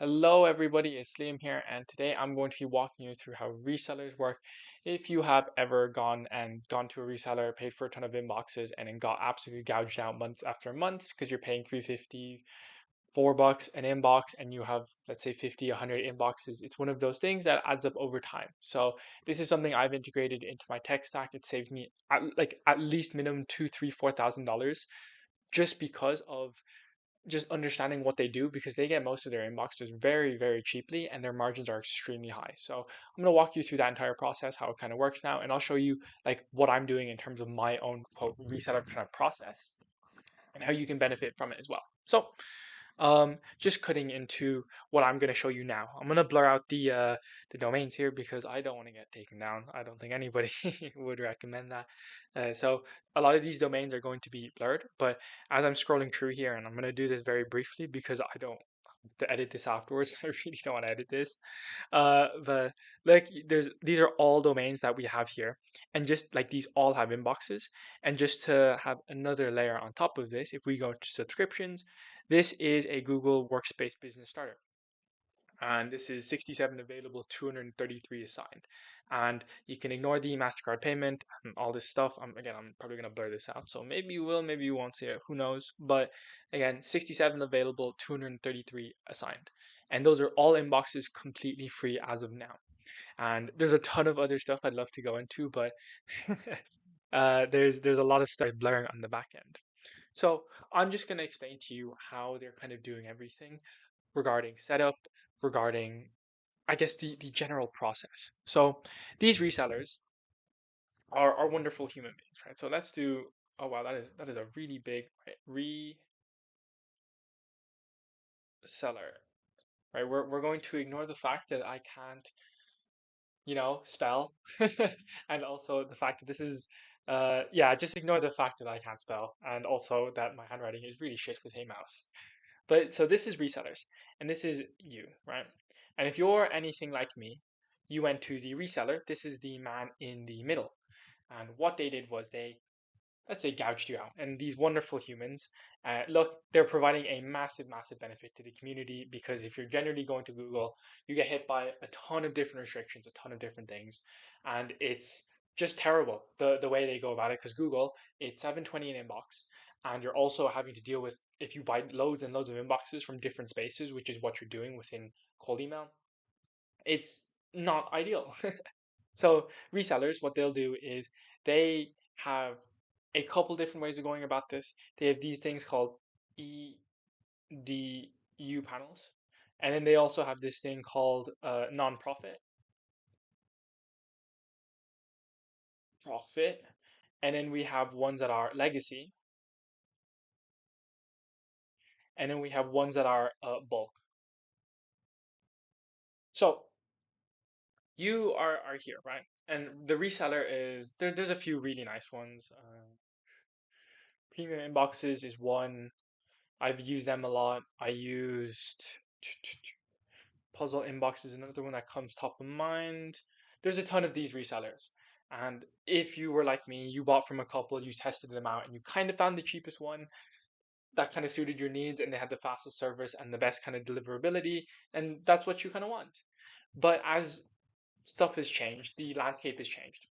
Hello everybody, it's Liam here, and today I'm going to be walking you through how resellers work. If you have ever gone to a reseller, paid for a ton of inboxes, and then got absolutely gouged out month after month because you're paying 350, $4 an inbox, and you have, let's say, 50, 100 inboxes. It's one of those things that adds up over time. So this is something I've integrated into my tech stack. It saved me at least minimum two, three, $4,000 just because of just understanding what they do, because they get most of their inboxes very, very cheaply and their margins are extremely high. So I'm going to walk you through that entire process, how it kind of works now, and I'll show you like what I'm doing in terms of my own quote reseller kind of process and how you can benefit from it as well. So just cutting into what I'm going to show you now. I'm going to blur out the domains here because I don't want to get taken down. I don't think anybody would recommend that. So a lot of these domains are going to be blurred, but as I'm scrolling through here, and I'm going to do this very briefly because I don't have to edit this afterwards. I really don't want to edit this. But like these are all domains that we have here, and just like these all have inboxes. And just to have another layer on top of this, if we go to subscriptions, this is a Google Workspace Business Starter. And this is 67 available, 233 assigned. And you can ignore the MasterCard payment and all this stuff. Again, I'm probably going to blur this out. So maybe you will, maybe you won't see it. Who knows? But again, 67 available, 233 assigned. And those are all inboxes completely free as of now. And there's a ton of other stuff I'd love to go into, but there's a lot of stuff blurring on the back end. So I'm just going to explain to you how they're kind of doing everything regarding setup, regarding, I guess, the general process. So these resellers are wonderful human beings, right? So let's do, oh wow, that is a really big, right, reseller, right? We're going to ignore the fact that I can't, spell, and also the fact that this is, yeah, just ignore the fact that I can't spell, and also that my handwriting is really shit with a mouse. But so this is resellers, and this is you, right? And if you're anything like me, you went to the reseller. This is the man in the middle. And what they did was they, let's say, gouged you out. And these wonderful humans, look, they're providing a massive, massive benefit to the community, because if you're generally going to Google, you get hit by a ton of different restrictions, a ton of different things. And it's just terrible the way they go about it, because Google, it's 720 an inbox. And you're also having to deal with, if you buy loads and loads of inboxes from different spaces, which is what you're doing within cold email, it's not ideal. So resellers, what they'll do is they have a couple different ways of going about this. They have these things called EDU panels, and then they also have this thing called non-profit profit, and then we have ones that are legacy, and then we have ones that are bulk. So you are here, right? And the reseller is there's a few really nice ones. Premium inboxes is one. I've used them a lot. I used Puzzle Inbox is another one that comes top of mind. There's a ton of these resellers. And if you were like me, you bought from a couple, you tested them out, and you kind of found the cheapest one that kind of suited your needs, and they had the fastest service and the best kind of deliverability, and that's what you kind of want. But as stuff has changed, the landscape has changed.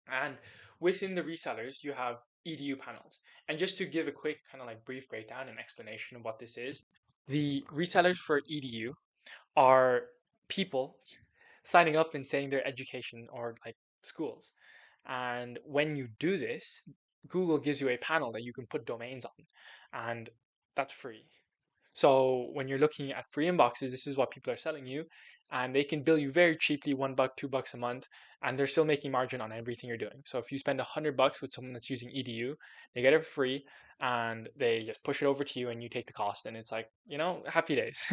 And within the resellers, you have EDU panels. And just to give a quick kind of like brief breakdown and explanation of what this is, the resellers for EDU are people signing up and saying their education or like schools. And when you do this, Google gives you a panel that you can put domains on, and that's free. So when you're looking at free inboxes, this is what people are selling you, and they can bill you very cheaply, $1, $2 a month, and they're still making margin on everything you're doing. So if you spend $100 with someone that's using EDU, they get it free, and they just push it over to you, and you take the cost, and it's like, happy days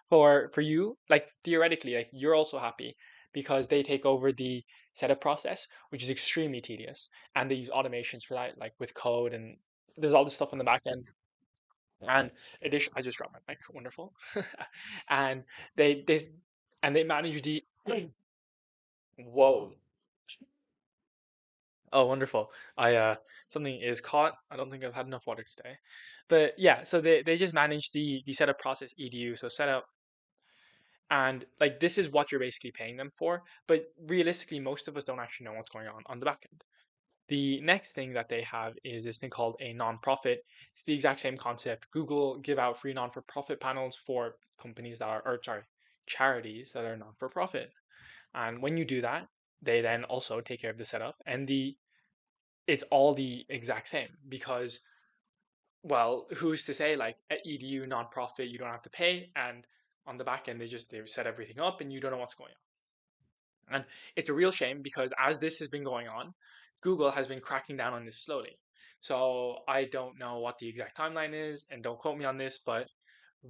for you. Like theoretically, like you're also happy because they take over the setup process, which is extremely tedious, and they use automations for that, like with code, and there's all this stuff on the back end. And addition, I just dropped my mic. Wonderful. And they and they manage the whoa. Oh, wonderful. I something is caught. I don't think I've had enough water today. But yeah, so they just manage the setup process EDU. So setup. And like this is what you're basically paying them for. But realistically, most of us don't actually know what's going on the back end. The next thing that they have is this thing called a non-profit. It's the exact same concept. Google give out free non-for-profit panels for companies that are, or sorry, charities that are non-for-profit. And when you do that, they then also take care of the setup and it's all the exact same because, well, who's to say like at EDU non-profit you don't have to pay, and on the back end they set everything up and you don't know what's going on. And it's a real shame because as this has been going on, Google has been cracking down on this slowly. So I don't know what the exact timeline is, and don't quote me on this, but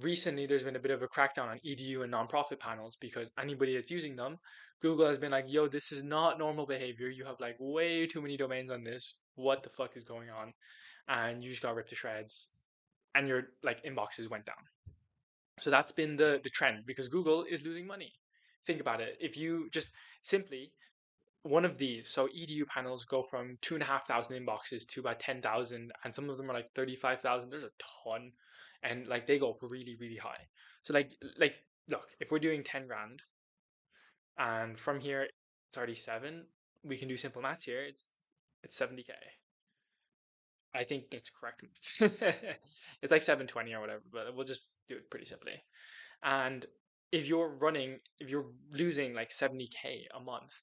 recently there's been a bit of a crackdown on EDU and nonprofit panels because anybody that's using them, Google has been like, yo, this is not normal behavior. You have like way too many domains on this. What the fuck is going on? And you just got ripped to shreds and your like inboxes went down. So that's been the trend because Google is losing money. Think about it. If you just simply one of these, so EDU panels go from 2,500 inboxes to about 10,000, and some of them are like 35,000. There's a ton, and like they go really, really high. So like look, if we're doing 10 grand, and from here it's already seven, we can do simple maths here. It's 70K. I think that's correct. It's like 720 or whatever, but we'll just do it pretty simply. And if you're losing like 70K a month,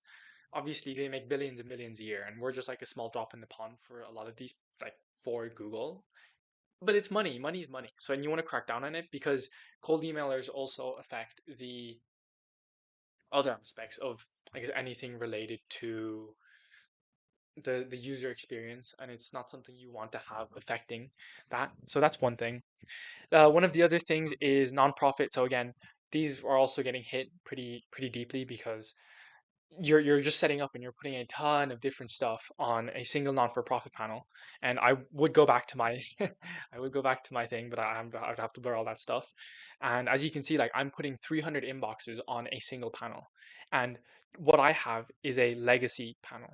obviously they make billions and millions a year, and we're just like a small drop in the pond for a lot of these, like for Google. But it's money, money is money. So, and you want to crack down on it because cold emailers also affect the other aspects of, I guess, anything related to the user experience, and it's not something you want to have affecting that. So that's one thing. One of the other things is nonprofit. So again, these are also getting hit pretty deeply because you're just setting up and you're putting a ton of different stuff on a single non-for-profit panel. And I would go back to my I would go back to my thing, but I'd have to blur all that stuff. And as you can see, like I'm putting 300 inboxes on a single panel. And what I have is a legacy panel.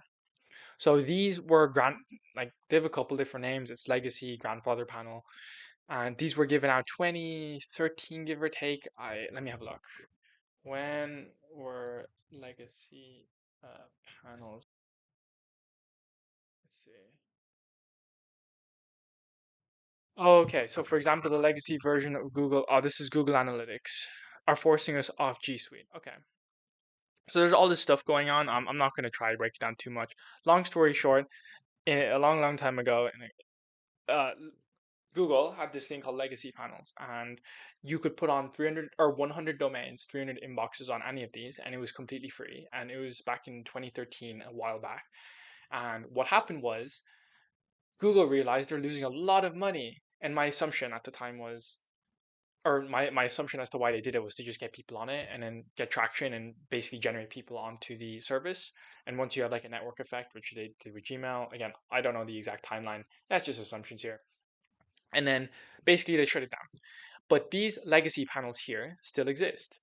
So these were like they have a couple different names. It's legacy, grandfather panel, and these were given out 2013, give or take. I Let me have a look. When were legacy panels? Let's see. Oh, okay, so for example, the legacy version of Google, oh, this is Google Analytics, are forcing us off G Suite. Okay. So there's all this stuff going on. I'm not going to try to break it down too much. Long story short, a long time ago, uh, Google had this thing called legacy panels, and you could put on 300 or 100 domains, 300 inboxes on any of these, and it was completely free. And it was back in 2013, a while back. And what happened was Google realized they're losing a lot of money. And my assumption at the time was, or my assumption as to why they did it was to just get people on it and then get traction and basically generate people onto the service. And once you have like a network effect, which they did with Gmail, again, I don't know the exact timeline. That's just assumptions here. And then basically they shut it down. But these legacy panels here still exist.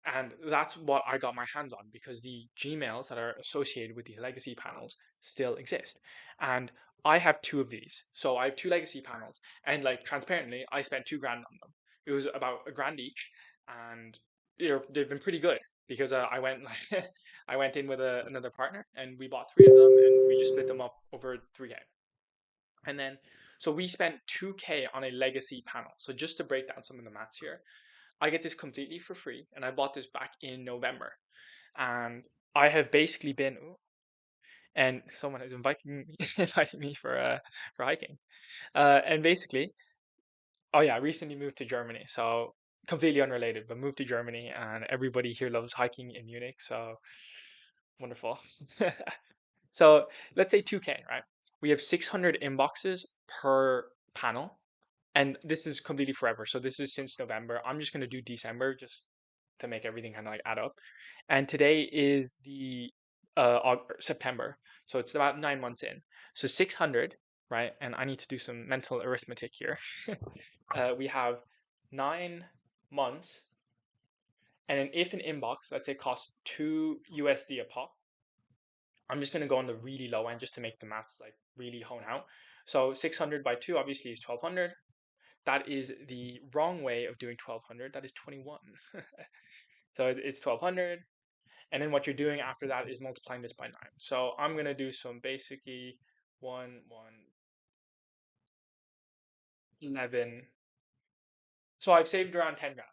And that's what I got my hands on because the Gmails that are associated with these legacy panels still exist. And I have two of these. So I have two legacy panels. And like transparently, I spent 2 grand on them. It was about a grand each. And they've been pretty good because I went like I went in with another partner and we bought three of them and we just split them up over 3K. And then so we spent 2K on a legacy panel. So just to break down some of the maths here, I get this completely for free, and I bought this back in November. And I have basically been, and someone is inviting inviting me for hiking. And basically, oh yeah, I recently moved to Germany, so completely unrelated, but moved to Germany, and everybody here loves hiking in Munich, so wonderful. So let's say 2K, right? We have 600 inboxes per panel, and this is completely forever. So this is since November. I'm just going to do December just to make everything kind of like add up. And today is the September, so it's about 9 months in. So 600, right? And I need to do some mental arithmetic here. We have 9 months, and then if an inbox, let's say, costs $2 a pop, I'm just going to go on the really low end just to make the maths like really hone out. So 600 by 2 obviously is 1200. That is the wrong way of doing 1200. That is 21. So it's 1200. And then what you're doing after that is multiplying this by 9. So I'm going to do some basically 11. So I've saved around 10 grand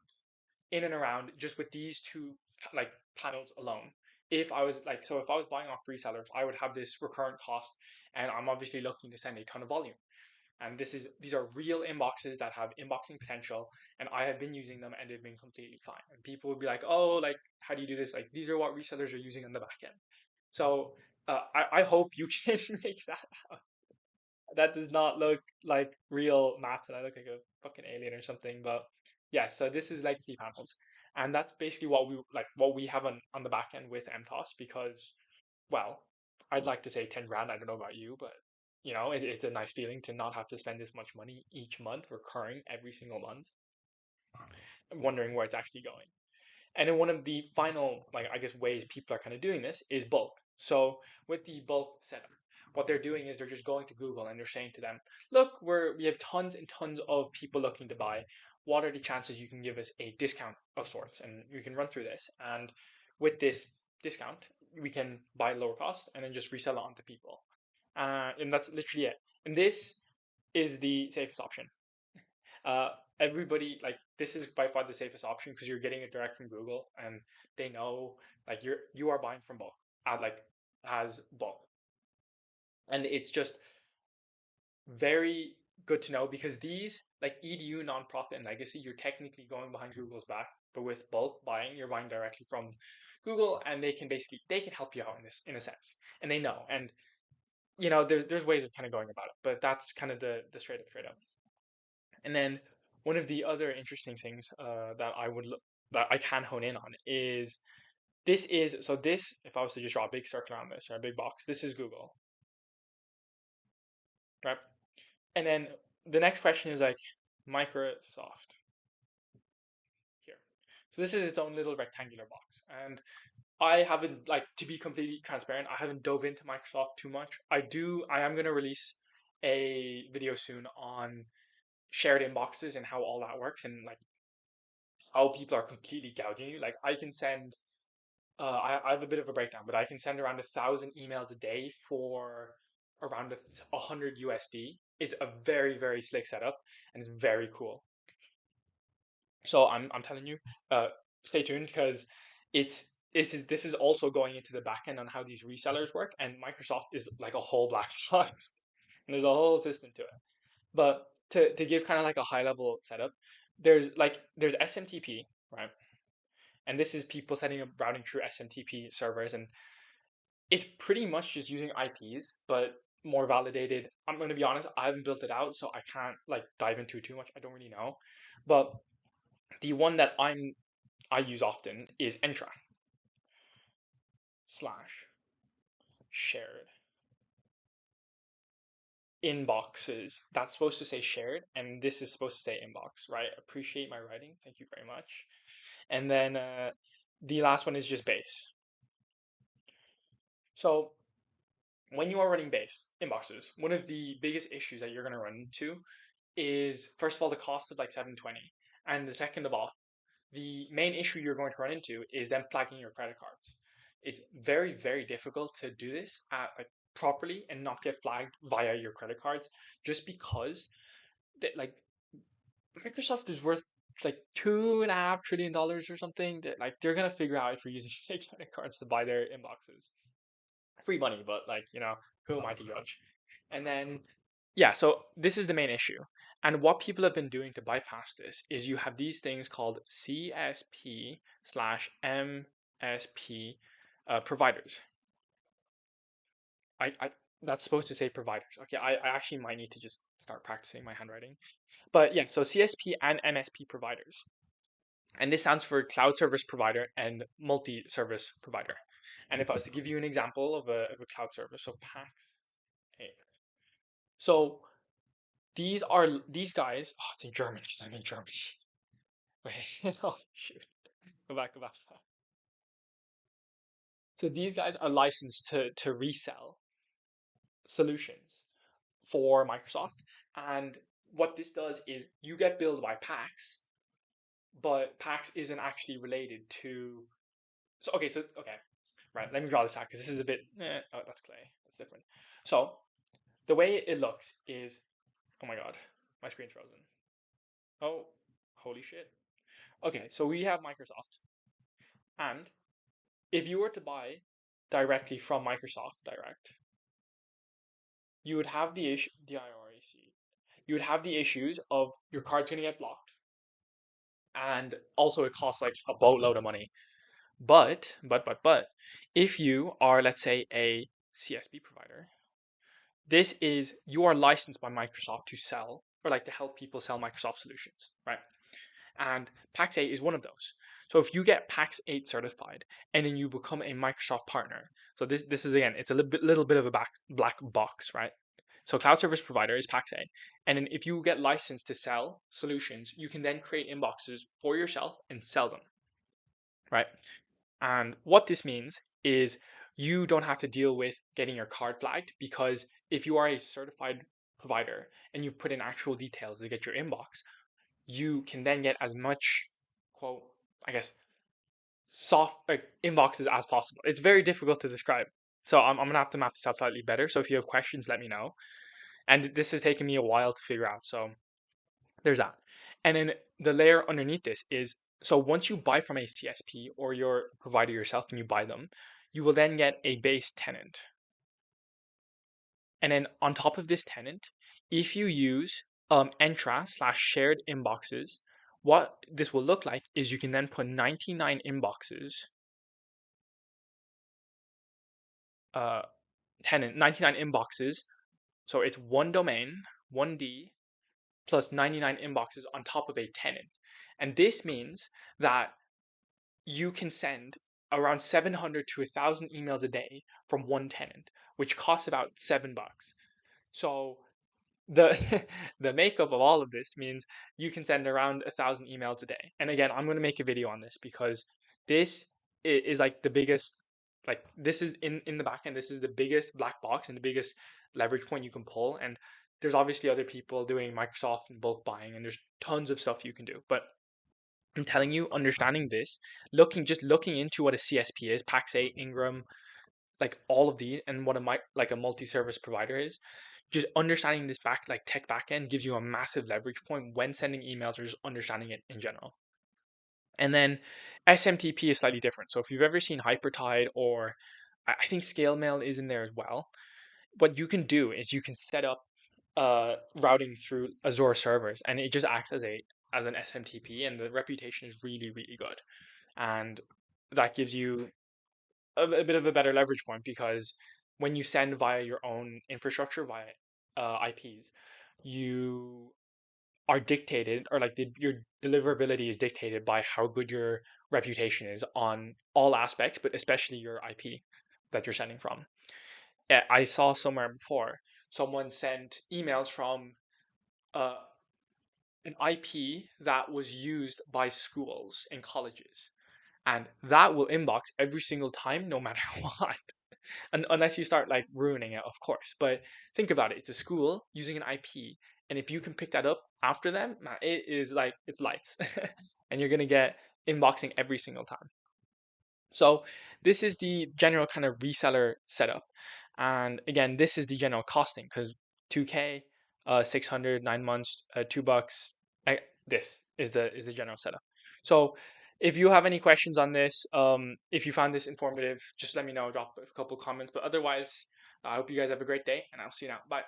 in and around just with these two like panels alone. If I was like, so if I was buying off resellers, I would have this recurrent cost, and I'm obviously looking to send a ton of volume. And these are real inboxes that have inboxing potential, and I have been using them and they've been completely fine. And people would be like, "Oh, like how do you do this?" Like these are what resellers are using on the back end. So I hope you can make that out. That does not look like real math, and I look like a fucking alien or something. But yeah, so this is legacy panels, and that's basically what we have on the back end with MTOS because, well, I'd like to say 10 grand. I don't know about you, but it's a nice feeling to not have to spend this much money each month, recurring every single month, wondering where it's actually going. And then one of the final, like I guess, ways people are kind of doing this is bulk. So with the bulk setup, what they're doing is they're just going to Google and they're saying to them, look, we have tons and tons of people looking to buy. What are the chances you can give us a discount of sorts? And you can run through this. And with this discount, we can buy lower cost and then just resell it onto people. And that's literally it. And this is the safest option. Uh, Everybody like this is by far the safest option because you're getting it direct from Google and they know like you are buying from bulk at like as bulk, and it's just very good to know because these like EDU nonprofit and legacy you're technically going behind Google's back, but with bulk buying you're buying directly from Google and they can help you out in this in a sense, and they know. And there's ways of kind of going about it, but that's kind of the straight up. And then one of the other interesting things that I can hone in on is this. If I was to just draw a big circle around this or a big box, this is Google, right? And then the next question is like Microsoft here. So this is its own little rectangular box, and I haven't like to be completely transparent. I haven't dove into Microsoft too much. I am going to release a video soon on shared inboxes and how all that works and like how people are completely gouging you. Like I can send, I have a bit of a breakdown, but I can send around 1,000 emails a day for around 100 USD. It's a very, very slick setup and it's very cool. So I'm telling you, stay tuned because this is also going into the back end on how these resellers work, and Microsoft is like a whole black box, and there's a whole system to it. But to give kind of like a high level setup, there's SMTP, right? And this is people setting up routing through SMTP servers, and it's pretty much just using IPs, but more validated. I'm going to be honest, I haven't built it out, so I can't like dive into it too much. I don't really know, but the one that I use often is Entra slash shared inboxes. That's supposed to say shared, and this is supposed to say inbox, right? Appreciate my writing. Thank you very much. And then the last one is just base. So when you are running base inboxes, one of the biggest issues that you're going to run into is first of all the cost of like 720, and the second of all, the main issue you're going to run into is them flagging your credit cards. It's very, very difficult to do this like properly and not get flagged via your credit cards, just because like Microsoft is worth like $2.5 trillion or something. That like they're gonna figure out if you're using fake credit cards to buy their inboxes. Free money, but like, who am I to judge? And then, yeah, so this is the main issue. And what people have been doing to bypass this is you have these things called CSP slash MSP providers. I that's supposed to say providers. Okay, I actually might need to just start practicing my handwriting. But yeah, so CSP and MSP providers. And this stands for cloud service provider and multi-service provider. And if I was to give you an example of a cloud service, so PAX. So these guys. Oh, it's in German because I'm in Germany. Wait, oh shoot, go back. So these guys are licensed to resell solutions for Microsoft, and what this does is you get billed by PAX, but Pax isn't actually related to. So okay, right. Let me draw this out because this is a bit. Oh, that's clay. That's different. So the way it looks is, oh my god, my screen's frozen. Oh, holy shit. Okay, so we have Microsoft, and if you were to buy directly from Microsoft Direct, you would have the issue, DIREC, you would have the issues of your card's going to get blocked, and also it costs like a boatload of money. But, if you are, let's say, a CSP provider, this is you are licensed by Microsoft to sell or like to help people sell Microsoft solutions, right? And PAX 8 is one of those. So if you get PAX 8 certified and then you become a Microsoft partner, so this is again, it's a little bit of a black box, right? So cloud service provider is PAX 8. And then if you get licensed to sell solutions, you can then create inboxes for yourself and sell them, right? And what this means is you don't have to deal with getting your card flagged, because if you are a certified provider and you put in actual details to get your inbox, you can then get as much, quote, I guess, soft like inboxes as possible. It's very difficult to describe. So I'm gonna have to map this out slightly better. So if you have questions, let me know. And this has taken me a while to figure out. So there's that. And then the layer underneath this is, so once you buy from a CSP or your provider yourself and you buy them, you will then get a base tenant. And then on top of this tenant, if you use Entra/shared inboxes, what this will look like is you can then put 99 inboxes, uh, 99 inboxes. So it's one domain, 1D, plus 99 inboxes on top of a tenant. And this means that you can send around 700 to 1,000 emails a day from one tenant, which costs about $7. So the the makeup of all of this means you can send around 1,000 emails a day. And again, I'm going to make a video on this because this is like the biggest, like this is in the back end, this is the biggest black box and the biggest leverage point you can pull. And there's obviously other people doing Microsoft and bulk buying, and there's tons of stuff you can do. But I'm telling you, understanding this, looking into what a CSP is, PAX 8, Ingram, like all of these, and what a multi-service provider is, just understanding this like tech backend gives you a massive leverage point when sending emails or just understanding it in general. And then SMTP is slightly different. So if you've ever seen Hypertide, or I think ScaleMail is in there as well, what you can do is you can set up routing through Azure servers, and it just acts as an SMTP, and the reputation is really, really good. And that gives you a bit of a better leverage point, because when you send via your own infrastructure, via IPs, you are dictated, or like your deliverability is dictated by how good your reputation is on all aspects, but especially your IP that you're sending from. I saw somewhere before someone sent emails from uh, an IP that was used by schools and colleges, and that will inbox every single time, no matter what. And unless you start like ruining it, of course. But think about it: it's a school using an IP, and if you can pick that up after them, man, it is like it's lights, and you're gonna get inboxing every single time. So this is the general kind of reseller setup. And again, this is the general costing, because 2K, 600, 9 months, $2. This is the general setup. So if you have any questions on this, if you found this informative, just let me know, drop a couple comments. But otherwise, I hope you guys have a great day, and I'll see you now. Bye.